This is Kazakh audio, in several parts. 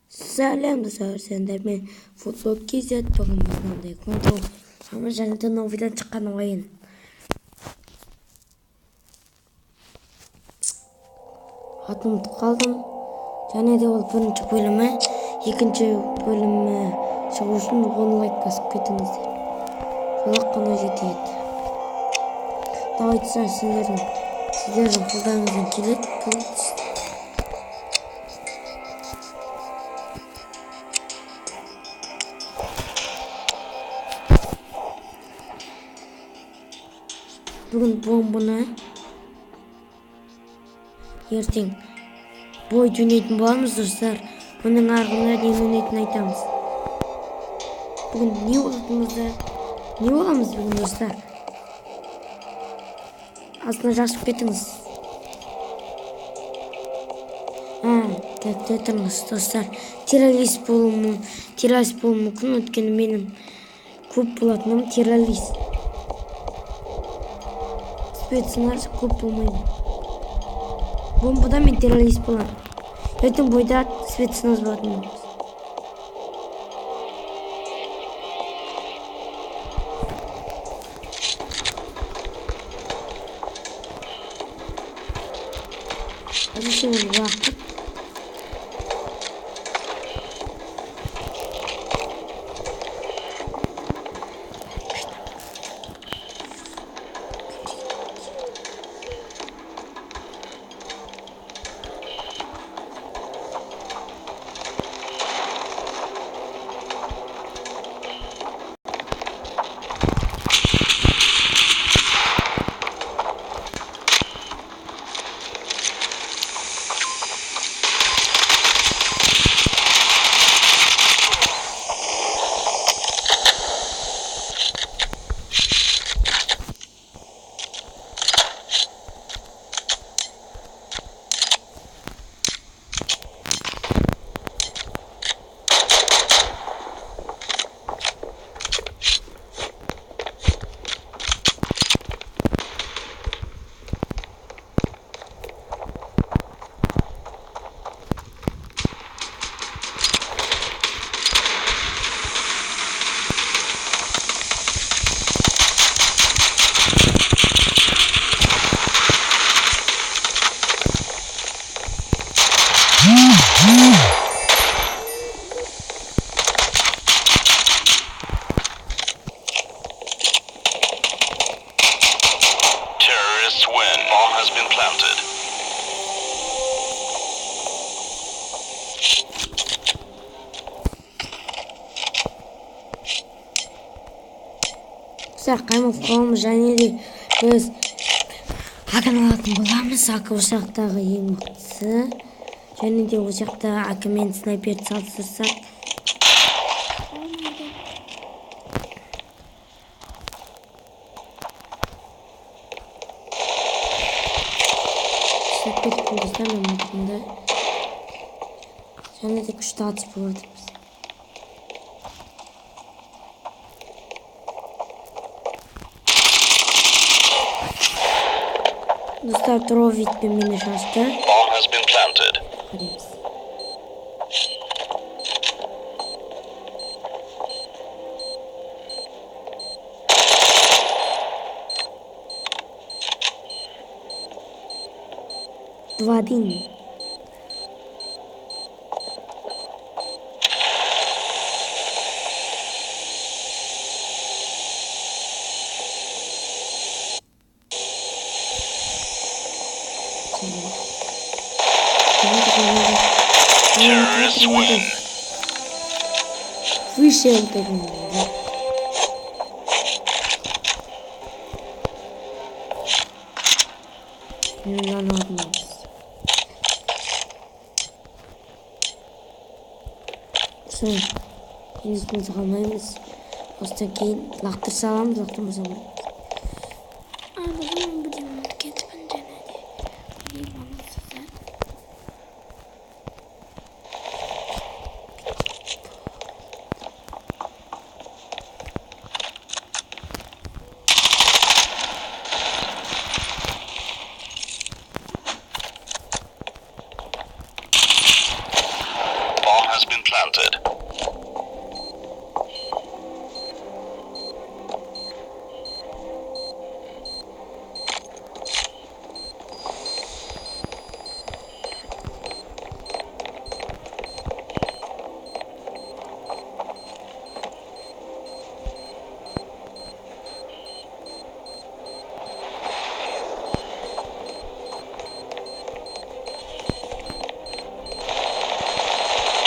Сәлем достар, сендер мен футбол KZ бүгін мынандай контрол ama және де новыйдан шыққан ойын. Атын ұмытып қалдым. Және де ол бірінші бөлімі, екінші бөлімі шығу үшін 10 лайк басып кетіңіздер. Сол-ақ қана жетеді. Давайте сіздердің қолдарыңыздан келеді. Бүгін бомбаны ертең бой жөнейтін боламыз достар. Оның арғында не жөнейтін айтамыз. Бүгін не боламыз бүгін достар. Астына жазып кетіңіз. Тәтті тұрыңыз достар. Террорист болуы мүмкін, өткені менің көп болатыным террорист. Спецназ көп болмайды. Бомбада мен террорист болам. Ертең бойда спецназ болатын. Әзірше ол уақыт. Terrorists win. Bomb has been planted. Қаймақ қаламыз және де біз Акын алатын боламыз. Акы ошақтағы ең мықтысы. Және де ошақтағы Акымен снайперді салыстырсақ. Снайперді күндізден өмірінде. Және де күшті атыс болады біз. Dostlar Trovit bir mini şaştı. Bomb has been planted. Двадин. Terrorists win. Вышел такой. Ладно. Все. Енесін қалмаймыз. Осыдан кейін лақтырса аламыз, лақтырмаса аламыз. Бүгін будем кетіпін және де. Bomb has been planted.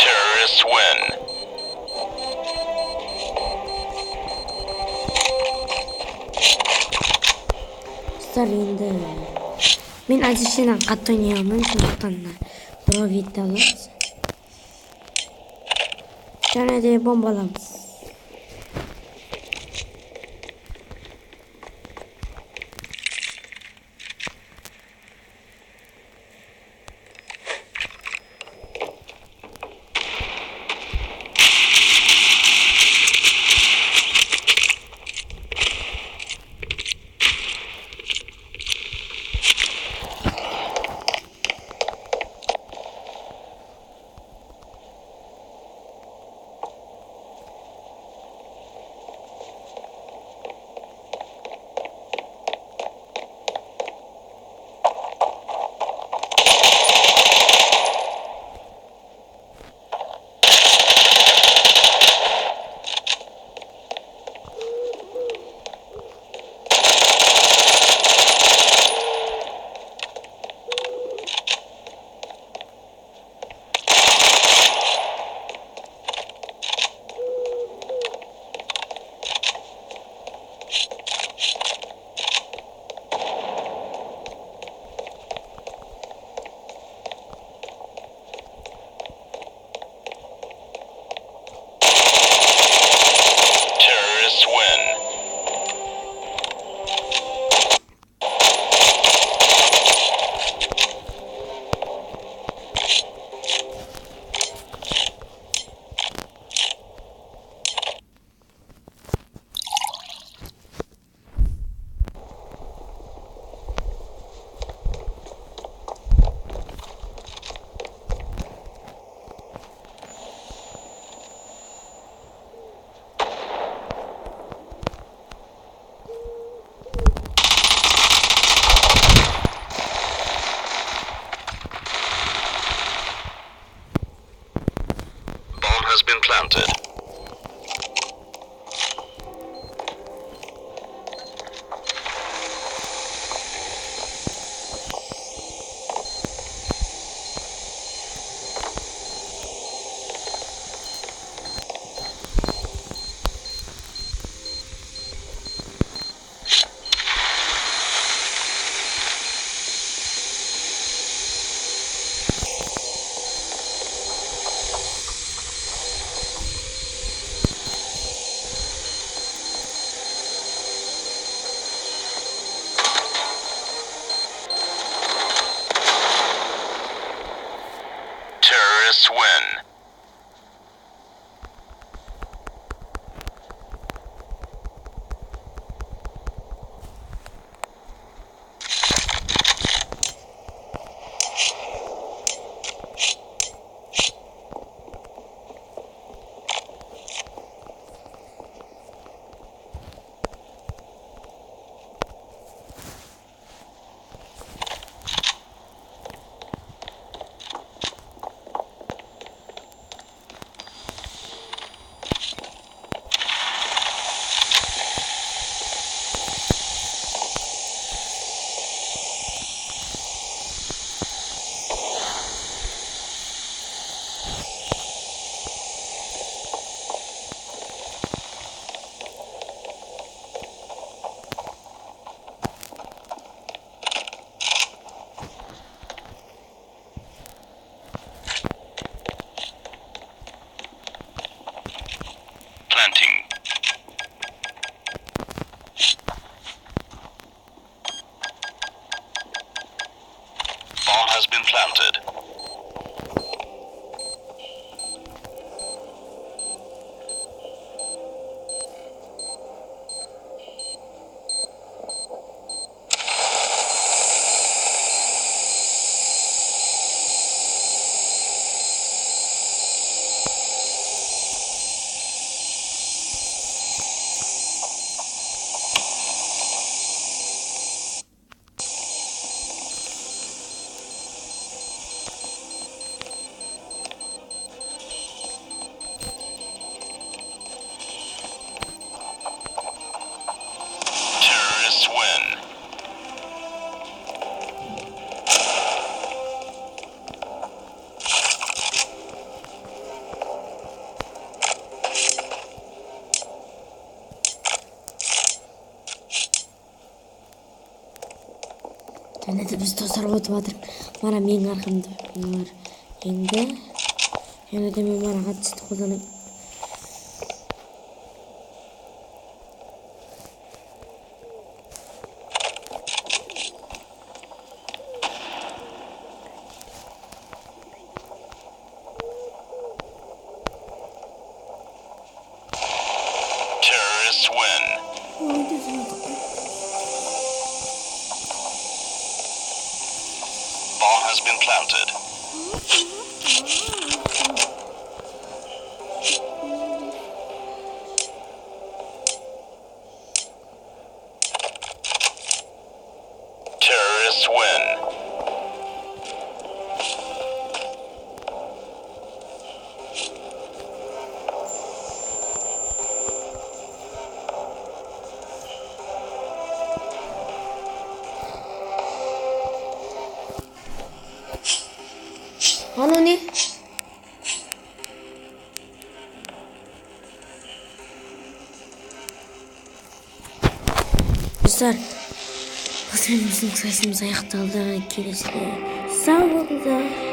Terrorists win. Dostlar, endi men azizchadan qattiq o'ynayapman, shundan birov video olamiz. Janada bombalamiz. Terrorists win. Bomb has been planted. Terrorists win. Және де біз тосарып өтіп жатырмық. Мана менің арқамда бұлар енді. Және де мен мана қатысты қолданып. Terrorists win. Bomb has been planted. Terrorists win. Анау не? Достар, осымен біздің сайысымыз аяқталды. Келесіде сау болыңыздар.